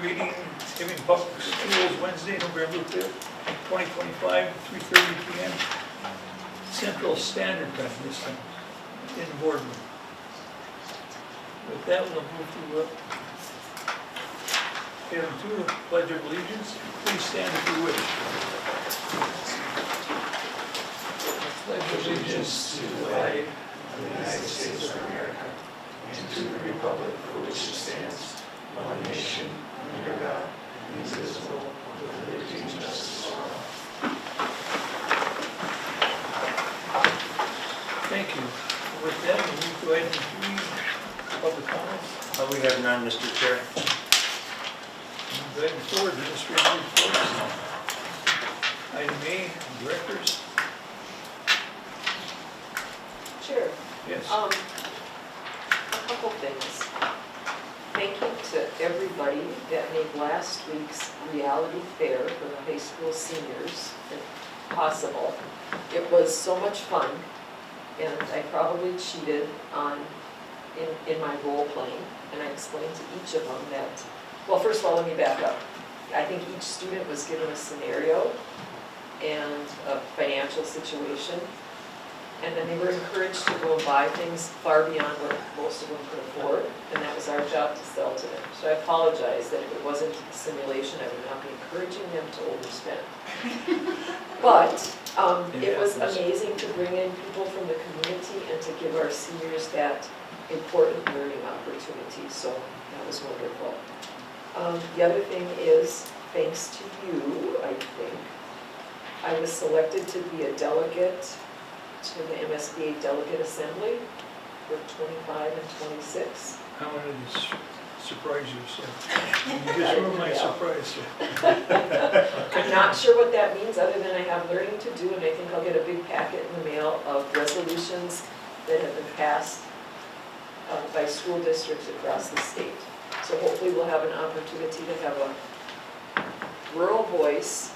reading, Hibbing Public Schools, Wednesday, November 5th, 2025, 3:30 p.m. Central Standard Time this time, in the boardroom. With that, we'll move to item 2, Pledge of Allegiance. Please stand if you wish. Pledge allegiance to the flag of the United States of America and to the republic for which it stands, one nation, under God, indivisible, with liberty and justice for all. Thank you. With that, we'll move to item 3, public comments. We have none, Mr. Chair. Item 4, administrative reports. Item A, directors. Sure. Yes. A couple things. Thank you to everybody that made last week's reality fair for the high school seniors possible. It was so much fun, and I probably cheated in my role playing, and I explained to each of them that, well, first of all, let me back up. I think each student was given a scenario and a financial situation, and then they were encouraged to go and buy things far beyond what most of them could afford, and that was our job to sell to them. So I apologize that if it wasn't a simulation, I would not be encouraging them to overspend. But it was amazing to bring in people from the community and to give our seniors that important learning opportunity, so that was wonderful. The other thing is, thanks to you, I think, I was selected to be a delegate to the MSBA Delegate Assembly for 25 and 26. I wanted to surprise you, so you just ruined my surprise. I'm not sure what that means, other than I have learning to do, and I think I'll get a big packet in the mail of resolutions that have been passed by school districts across the state. So hopefully we'll have an opportunity to have a rural voice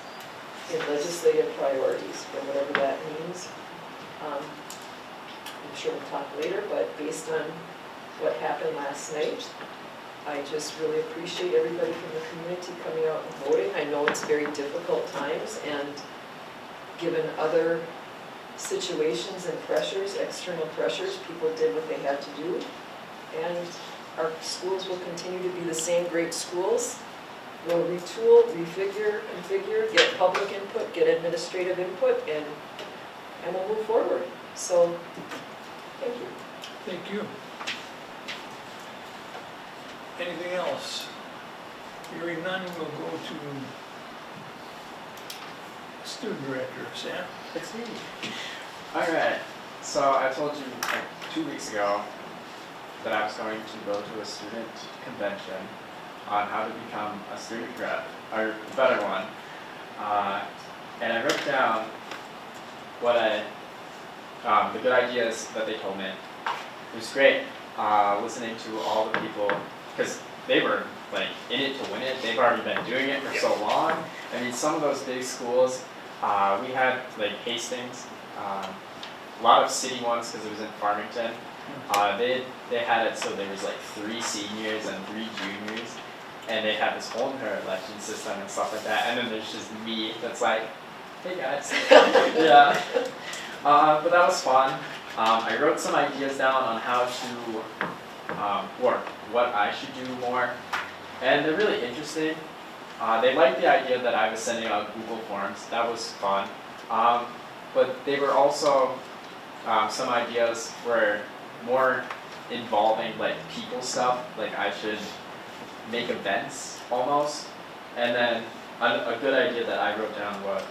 in legislative priorities, or whatever that means. I'm sure we'll talk later, but based on what happened last night, I just really appreciate everybody from the community coming out and voting. I know it's very difficult times, and given other situations and pressures, external pressures, people did what they had to do. And our schools will continue to be the same great schools. We'll retool, refigure, configure, get public input, get administrative input, and we'll move forward. So, thank you. Thank you. Anything else? Hearing none, we'll go to student director, Sam. It's me. Alright, so I told you like 2 weeks ago that I was going to go to a student convention on how to become a student rep, or a better one. And I wrote down what the good ideas that they told me. It was great listening to all the people, because they were like in it to win it. They've already been doing it for so long. I mean, some of those big schools, we had like Hastings, a lot of city ones because it was in Farmington. They had it so there was like 3 seniors and 3 juniors, and they had this whole entire election system and stuff like that. And then there's just me that's like, hey guys, yeah. But that was fun. I wrote some ideas down on how to work, what I should do more, and they're really interesting. They liked the idea that I was sending out Google Forms. That was fun. But they were also, some ideas were more involving like people stuff, like I should make events almost. And then a good idea that I wrote down was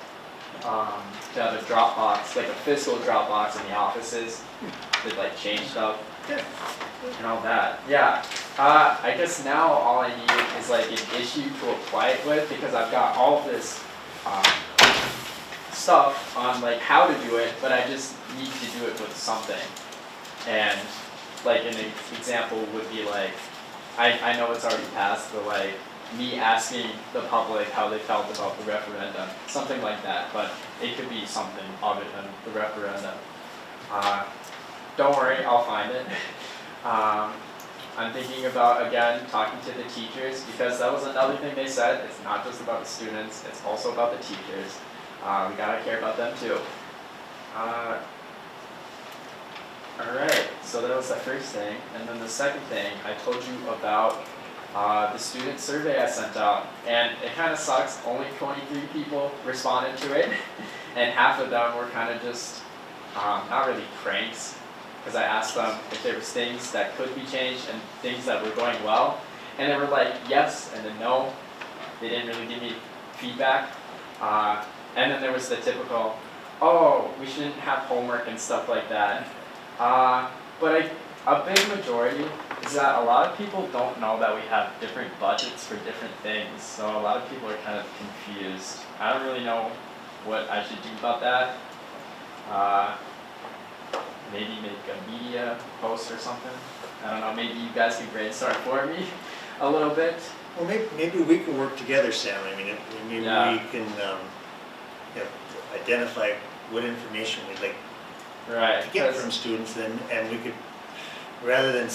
to have a Dropbox, like a physical Dropbox in the offices that like change stuff and all that. Yeah. I guess now all I need is like an issue to apply it with, because I've got all of this stuff on like how to do it, but I just need to do it with something. And like an example would be like, I know it's already passed, but like me asking the public how they felt about the referendum, something like that, but it could be something other than the referendum. Don't worry, I'll find it. I'm thinking about, again, talking to the teachers, because that was another thing they said, it's not just about the students, it's also about the teachers. We gotta care about them too. Alright, so that was the first thing, and then the second thing, I told you about the student survey I sent out, and it kind of sucks, only 23 people responded to it, and half of them were kind of just, not really pranks, because I asked them if there was things that could be changed and things that were going well, and they were like yes and then no. They didn't really give me feedback, and then there was the typical, oh, we shouldn't have homework and stuff like that. But a big majority is that a lot of people don't know that we have different budgets for different things, so a lot of people are kind of confused. I don't really know what I should do about that. Maybe make a media post or something. I don't know, maybe you guys can brainstorm for me a little bit. Well, maybe we can work together, Sam. I mean, maybe Yeah. we can, identify what information we'd like Right. to get 'cause- from students, and we could, rather than,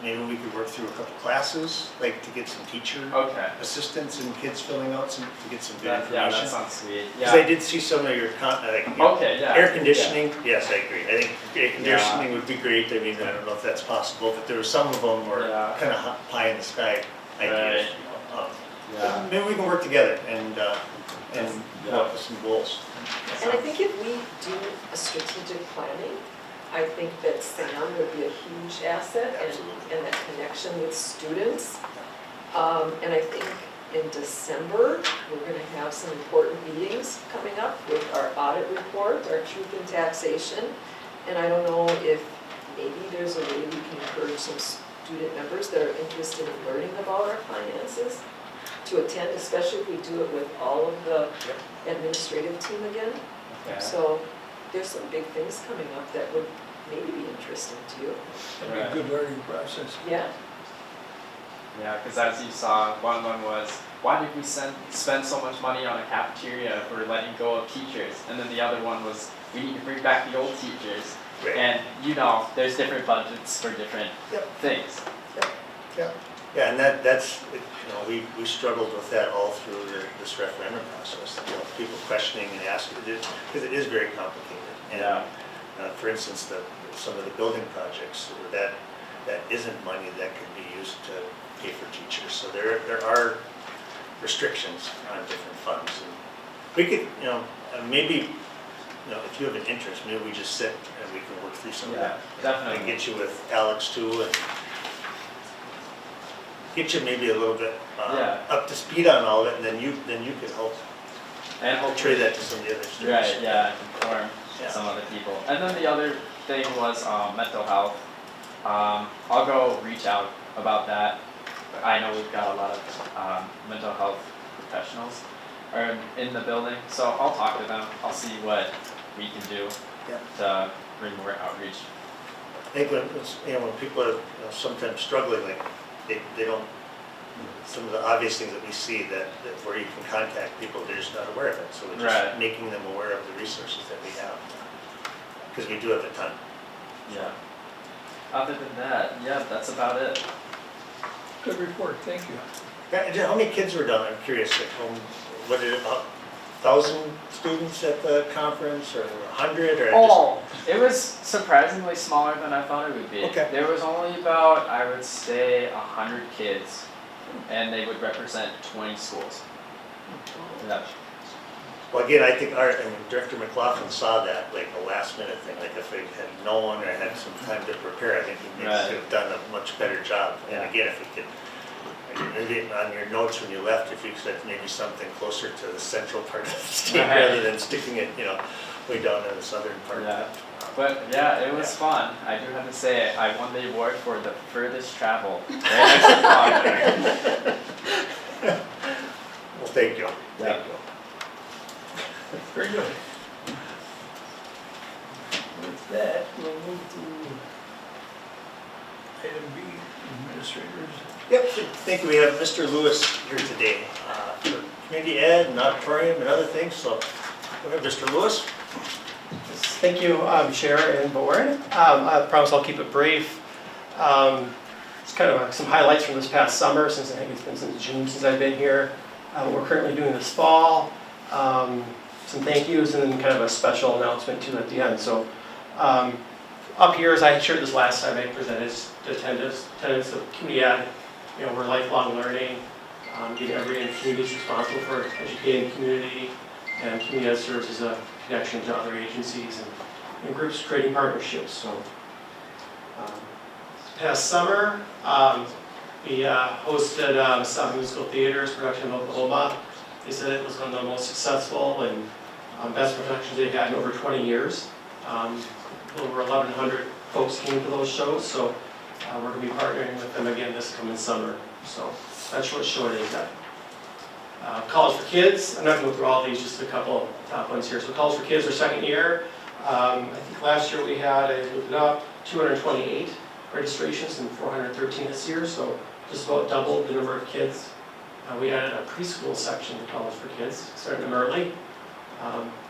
maybe we could work through a couple classes, like to get some teacher Okay. assistants and kids filling out to get some good Yeah, that information. sounds sweet. Because I Yeah. did see some of your, Okay, yeah. air conditioning, yes, I agree. I think air conditioning would be great. I mean, I don't know if that's possible, but there were some of them were Yeah. kind of pie in the sky ideas. Yeah. Maybe we can work together and come Yeah. up with some goals. And I think if we do a strategic planning, I think that Sam would be a huge asset Absolutely. and that connection with students. And I think in December, we're gonna have some important meetings coming up with our audit report, our truth in taxation. And I don't know if maybe there's a way we can encourage some student members that are interested in learning about our finances to attend, especially if we do it with all of the administrative team again. Okay. So there's some big things coming up that would maybe be interesting to you. That'd be a good learning process. Yeah, Yeah, because as you saw, one was, why did we spend so much money on a cafeteria if we're letting go of teachers? And then the other one was, we need to bring back the old teachers. Right. And there's different budgets for different things. Yeah, and that's, we struggled with that all through this referendum process. People questioning and asking, because it is very complicated. And for instance, some of the building projects, that isn't money that could be used to pay for teachers. So there are restrictions on different funds. And we could, maybe, if you have an interest, maybe we just sit and we can work through some of that. Definitely. And get you with Alex too, and get you maybe a little bit up to speed on all of it, and then you could help And portray hopefully, that to some of the other students. right, yeah, inform some other people. And then the other thing was mental health. I'll go reach out about that. I know we've got a lot of mental health professionals in the building, so I'll talk to them. I'll see what we can do to bring more outreach. I think when people are sometimes struggling, like they don't, some of the obvious things that we see that where you can contact people, they're just not aware of it. So we're just making them aware of the resources that we have, because we do have a ton. Yeah. Other than that, yeah, that's about it. Good report, thank you. How many kids were done? I'm curious. Like, what did 1,000 students at the conference, or 100, or It was surprisingly smaller than I thought it would be. Okay. There was only about, I would say, 100 kids, and they would represent 20 schools. Yeah. Well, again, I think Director McLaughlin saw that, like a last minute thing, like if they had known or had some time to prepare, I think we maybe could have done a much better job. And again, if we could, maybe on your notes when you left, if you said maybe something closer to the central part of the state rather than sticking it, way down in the southern part. Yeah. But yeah, it was fun. I do have to say, I won the award for the furthest travel. Right next to Proctor. Well, thank you. Yeah. Thank you. Very good. With that, we'll move to item B, administrators. Yep, thank you. We have Mr. Lewis here today for community ed and auditorium and other things. So, go ahead, Mr. Lewis. Thank you, Chair and Board. I promise I'll keep it brief. It's kind of some highlights from this past summer, since I think it's been since June since I've been here. What we're currently doing this fall, some thank yous, and then kind of a special announcement too at the end. So up here, as I shared this last time I presented, to attendance of community ed. You know, we're lifelong learning, getting everybody in the community is responsible for educating the community, and community ed serves as a connection to other agencies and groups creating partnerships. So past summer, we hosted South Musical Theater's production of Oklahoma. They said it was one of the most successful and best productions they've had in over 20 years. Over 1,100 folks came to those shows, so we're going to be partnering with them again this coming summer. So that's what show it is at. College for Kids, I'm not going to go through all these, just a couple top ones here. So College for Kids, our second year. I think last year we had, I looked it up, 228 registrations and 413 this year, so just about doubled the number of kids. We added a preschool section to College for Kids, starting them early.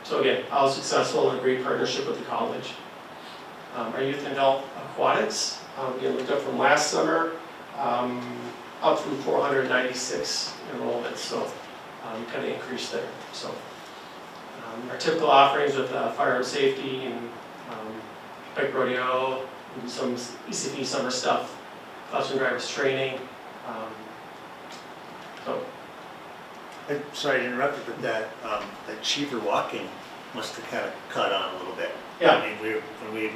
So again, all successful and a great partnership with the college. Our youth and adult aquatics, again, looked up from last summer, up through 496 enrollments, so kind of increased there. So our typical offerings with fire and safety and bike rodeo, and some ECP summer stuff, classroom drivers training. I'm sorry to interrupt you, but that cheaper walking must have kind of caught on a little bit. Yeah. I mean, when we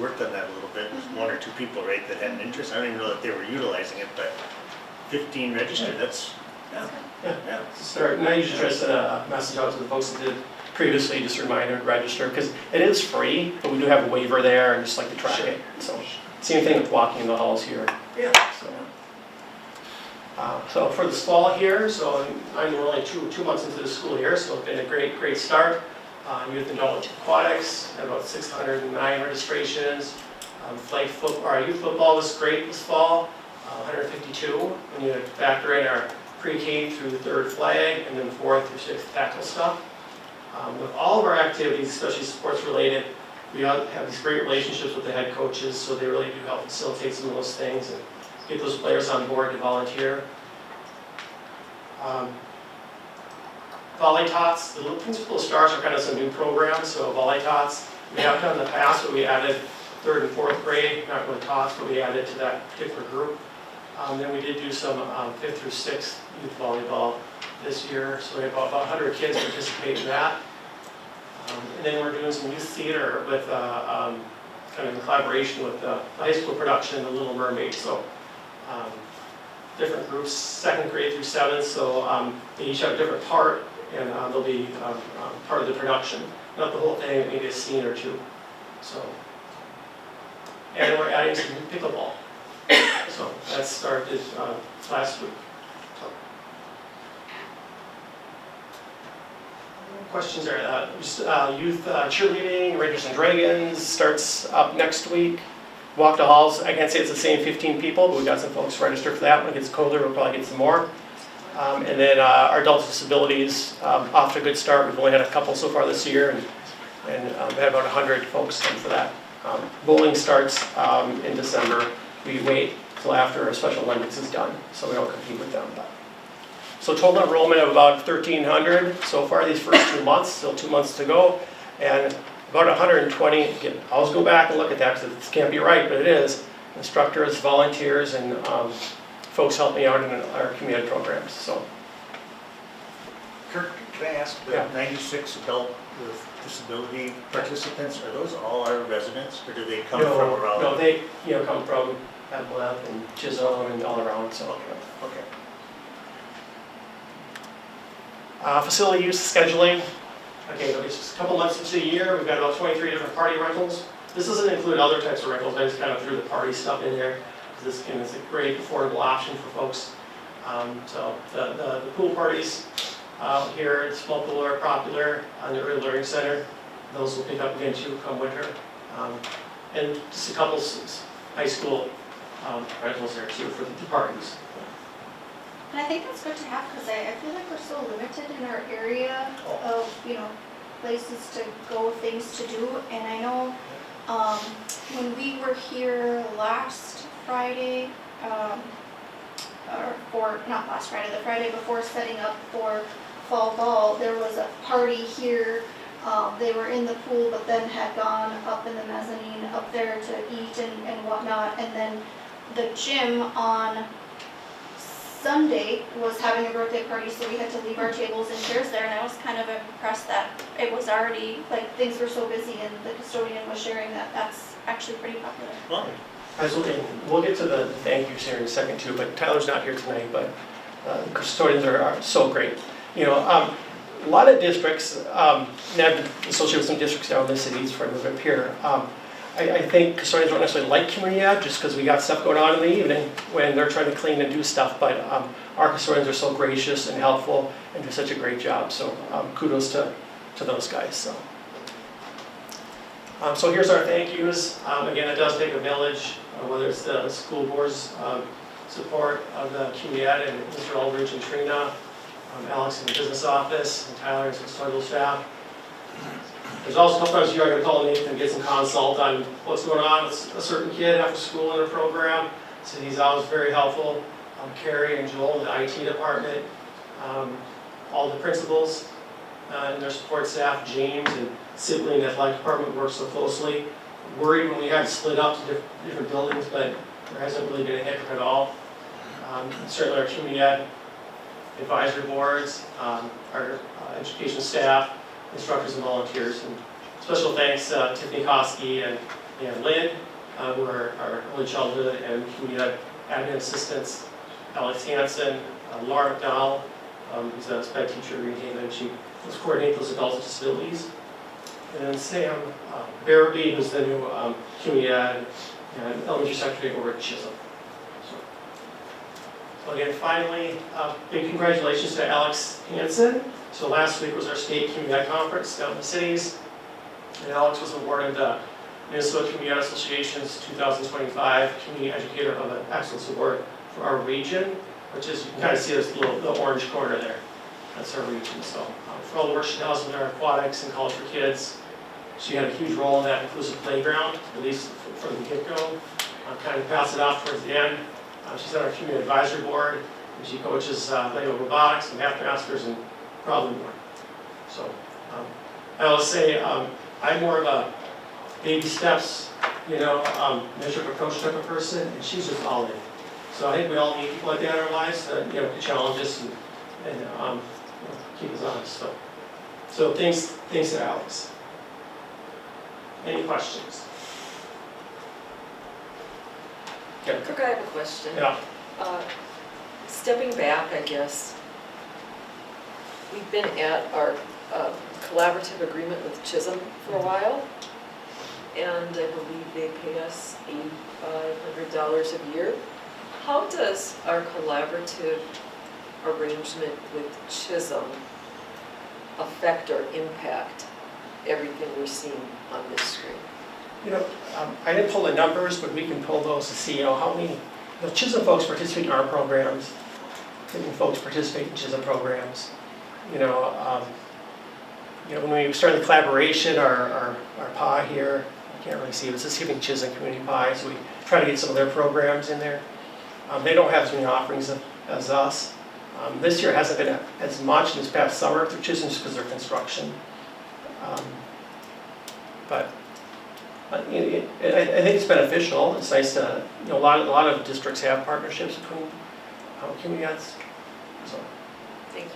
worked on that a little bit, one or two people, right, that had an interest. I don't even know that they were utilizing it, but 15 registered, that's, yeah. Start, and I usually try to send a message out to the folks that did previously, just a reminder to register, because it is free, but we do have a waiver there, and just like to track it. So same thing with walking in the halls here. Yeah. So for this fall here, so I'm only two months into the school year, so it's been a great start. Youth and adult aquatics, had about 609 registrations. Flag football, our youth football was great this fall, 152. When you factor in our pre-K through the third flag, and then 4th through 6th tackle stuff. With all of our activities, especially sports related, we have these great relationships with the head coaches, so they really do help facilitate some of those things and get those players on board to volunteer. Volley Tots, the Little Principal Stars are kind of some new programs, so Volley Tots, we have done in the past, but we added 3rd and 4th grade, not really Tots, but we added to that particular group. Then we did do some 5th through 6th youth volleyball this year, so we had about 100 kids participate in that. And then we're doing some youth theater with kind of in collaboration with the high school production, The Little Mermaid. So different groups, 2nd grade through 7th, so they each have a different part, and they'll be part of the production. Not the whole thing, maybe a scene or two. So, and we're adding some new pickleball. So that started last week. Questions are just youth cheerleading, Rangers and Dragons starts up next week. Walk to halls, I can't say it's the same 15 people, but we got some folks registered for that. When it gets colder, we'll probably get some more. And then our adult with disabilities, off to a good start. We've only had a couple so far this year, and we had about 100 folks come for that. Bowling starts in December. We wait till after a Special Olympics is done, so we don't compete with them. So total enrollment of about 1,300 so far these first 2 months, still 2 months to go, and about 120, again, I always go back and look at that because it can't be right, but it is, instructors, volunteers, and folks help me out in our community programs. So, Kirk, can I ask, the Yeah. 96 adult with disability participants, are those all our residents, or do they come no, from around? No, they come from Avalon and Chisholm and all around. So, Okay. Facility use scheduling. Okay, it's just a couple months into the year. We've got about 23 different party rentals. This doesn't include other types of rentals. I just kind of threw the party stuff in there because this is a great affordable option for folks. So the pool parties out here at Small Pool are popular on the Early Learning Center. Those will pick up again too come winter. And just a couple high school rentals there too for the parties. And I think that's good to have because I feel like we're so limited in our area of, places to go, things to do. And I know when we were here last Friday, not last Friday, the Friday before setting up for fall ball, there was a party here. They were in the pool, but then had gone up in the mezzanine up there to eat and whatnot. And then the gym on Sunday was having a birthday party, so we had to leave our tables and chairs there. And I was kind of impressed that it was already, like, things were so busy, and the custodian was sharing that that's actually pretty popular. Well, Absolutely, and we'll get to the thank yous here in a second too, but Tyler's not here tonight, but custodians are so great. You know, a lot of districts, and I've associated with some districts down in the cities before I moved up here. I think custodians don't necessarily like community ed just because we got stuff going on in the evening when they're trying to clean and do stuff, but our custodians are so gracious and helpful and do such a great job, so kudos to those guys. So here's our thank yous. Again, it does take a village, whether it's the school board's support of the community ed and Mr. Aldridge and Trina, Alex in the business office, and Tyler and some custodial staff. There's also sometimes you're going to call Nathan and get some consult on what's going on with a certain kid after school in a program. So he's always very helpful. Carrie and Joel in the IT department, all the principals and their support staff, James and Sibley in the athletic department work so closely. Worried when we had to split up to different buildings, but there hasn't really been a hiccup at all. Certainly our community ed advisory boards, our education staff, instructors and volunteers. And special thanks to Tiffany Koski and Lynn, who are our early childhood and community ed admin assistants, Alex Hansen, Laura McDowell, who's a sped teacher at Green Haven. She was coordinating those adults with disabilities. And then Sam Barabee, who's the new community ed and elementary secretary over at Chisholm. So again, finally, big congratulations to Alex Hansen. So last week was our state community ed conference down in the cities, and Alex was awarded the Minnesota Community Ed Association's 2025 Community Educator of the Excellence Award for our region, which is, you can kind of see this the orange corner there. That's our region. So for all the work she does with our aquatics and college for kids, she had a huge role in that inclusive playground, at least from the get-go. Kind of pass it off towards the end. She's on our community advisory board, and she coaches Lego robotics and math masters and probably more. So I will say I'm more of a baby steps, measured approach type of person, and she's just all in. So I think we all need people like that in our lives that can challenge us and keep us honest. So thanks to Alex. Any questions? Yeah. Kirk, I have a question. Yeah. Stepping back, I guess, we've been at our collaborative agreement with Chisholm for a while, and I believe they pay us $8,500 a year. How does our collaborative arrangement with Chisholm affect or impact everything we're seeing on this screen? I didn't pull the numbers, but we can pull those to see, how many Chisholm folks participate in our programs, how many folks participate in Chisholm programs. When we started the collaboration, our PI here, I can't really see it, it's just Hibbing Chisholm Community PI, so we try to get some of their programs in there. They don't have as many offerings as us. This year hasn't been as much this past summer through Chisholm just because of their construction. But I think it's beneficial. It's nice to, a lot of districts have partnerships between community eds. So. Thank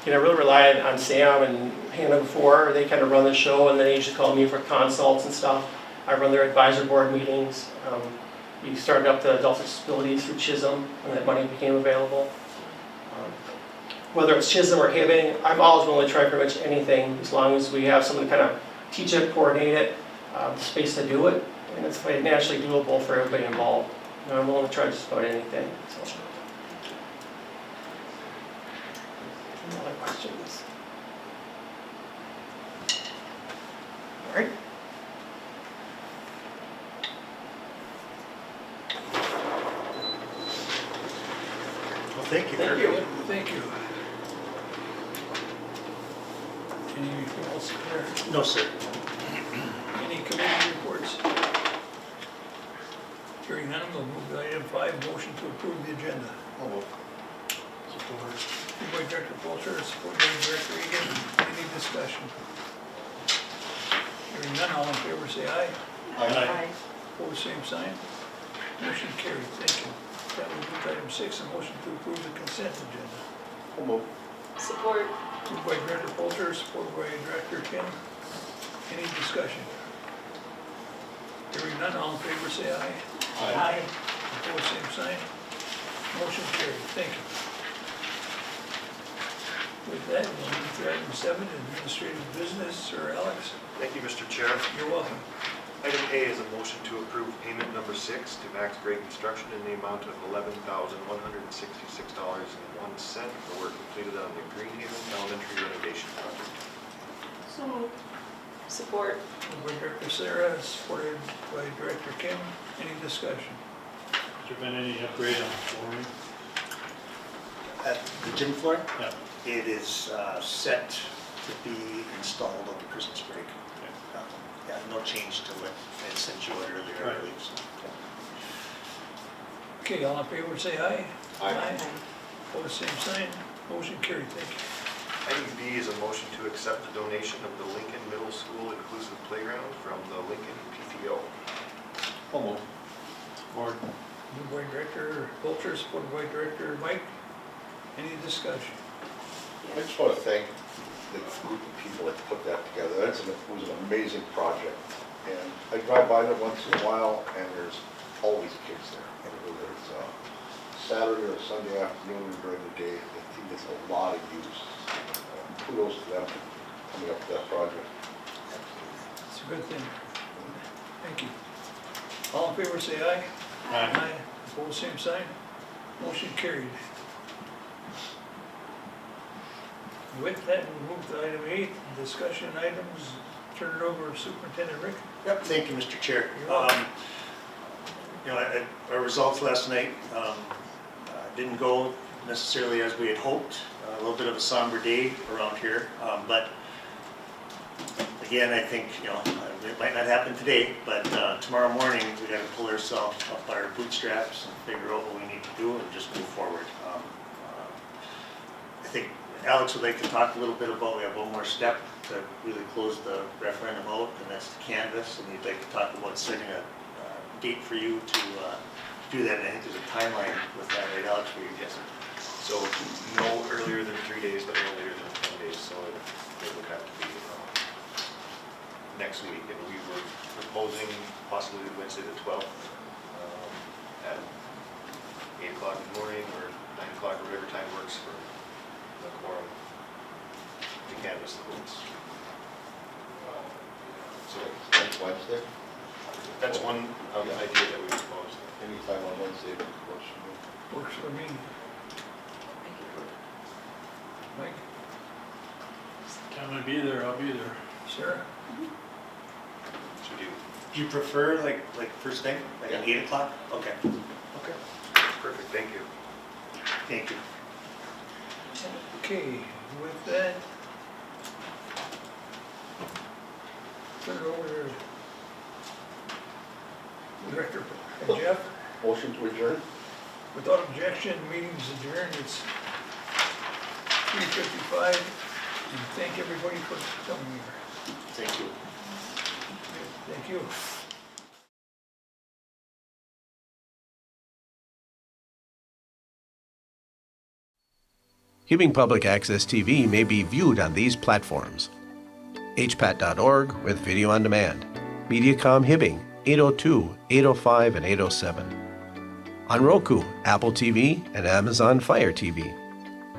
you. I really relied on Sam and Hannah before. They kind of run the show, and then they usually call me for consults and stuff. I run their advisory board meetings. We started up the adult disabilities through Chisholm when that money became available. Whether it's Chisholm or Hibbing, I'm always willing to try pretty much anything as long as we have someone to kind of teach it, coordinate it, the space to do it, and it's naturally doable for everybody involved. I'm willing to try just about anything. So. Any other questions? All right. well, thank you. Thank you. Thank you. Anything else there? No, sir. Any committee reports? Hearing none, we'll move to item 5, motion to approve the agenda. Support. Moved by Director Polter, supported by Director Egan. Any discussion? Hearing none, all in favor say aye. Aye. Opposed, same sign. Motion carried, thank you. That will move to item 6, a motion to approve the consent agenda. Support. Moved by Director Polter, supported by Director Kim. Any discussion? Hearing none, all in favor say aye. Aye. Opposed, same sign. Motion carried, thank you. With that, we'll move to item 7, administrative business. Sir Alex, Thank you, Mr. Chair. you're welcome. Item A is a motion to approve payment number 6 to Max Grade Construction in the amount of $11,166.01 for work completed on the Greenhaven Elementary renovation project. So moved. Support. Moved by Director Sarah, supported by Director Kim. Any discussion? Has there been any upgrade on flooring? At the gym floor, Yeah. it is set to be installed over Christmas break. Yeah, no change to what I sent you out earlier, I Right. believe. So. Okay, all in favor say aye. Aye. Opposed, same sign. Motion carried, thank you. Item B is a motion to accept the donation of the Lincoln Middle School Inclusive Playground from the Lincoln PTO. Support. Moved by Director Polter, supported by Director Mike. Any discussion? I just want to thank the group of people that put that together. It was an amazing project. And I drive by there once in a while, and there's always kids there. And whether it's Saturday or Sunday afternoon or during the day, the team gets a lot of use. Kudos to them for coming up with that project. It's a good thing. Thank you. All in favor say aye. Aye. Opposed, same sign. Motion carried. With that, we'll move to item 8, discussion items. Turn it over to Superintendent Rick. Yep, thank you, Mr. Chair. You're welcome. Our results last night didn't go necessarily as we had hoped. A little bit of a somber day around here, but again, I think, it might not happen today, but tomorrow morning, we got to pull ourselves up by our bootstraps and figure out what we need to do and just move forward. I think Alex would like to talk a little bit about, we have one more step to really close the referendum out, and that's the canvas, and he'd like to talk about setting a date for you to do that, and I think there's a timeline with that, right, Alex, for you? Yes. So no earlier than 3 days, but no later than 10 days, so it would have to be next week. And we were proposing possibly Wednesday the 12th at 8 o'clock in the morning or 9 o'clock, or whatever time works for the quorum to canvass the votes. So Next Wednesday, that's one idea that we proposed. anytime on Wednesday, works for me. Works for me. Mike, Time I be there, I'll be there. Sarah? Should you? Do you prefer like first thing, like at 8 o'clock? Okay. Okay. Perfect, thank you. Thank you. Okay, with that, turn it over to Director Jeff. Motion to adjourn? Without objection, meeting's adjourned. It's 3:55, and thank everybody for coming here. Thank you. Thank you. Hibbing Public Access TV may be viewed on these platforms: hpat.org with video on demand, Mediacom Hibbing 802, 805, and 807. On Roku, Apple TV, and Amazon Fire TV.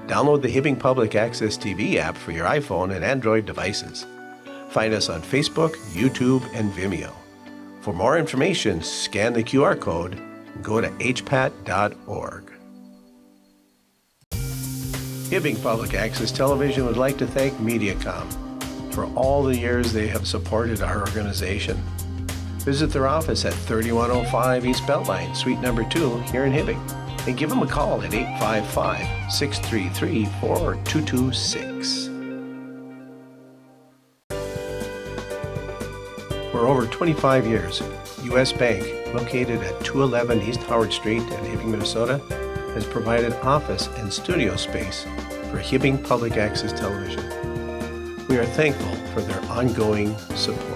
Download the Hibbing Public Access TV app for your iPhone and Android devices. Find us on Facebook, YouTube, and Vimeo. For more information, scan the QR code and go to hpat.org. Hibbing Public Access Television would like to thank Mediacom for all the years they have supported our organization. Visit their office at 3105 East Beltline, Suite number 2 here in Hibbing, and give them a call at 855-633-4226. For over 25 years, U.S. Bank, located at 211 East Howard Street in Hibbing, Minnesota, has provided office and studio space for Hibbing Public Access Television. We are thankful for their ongoing support.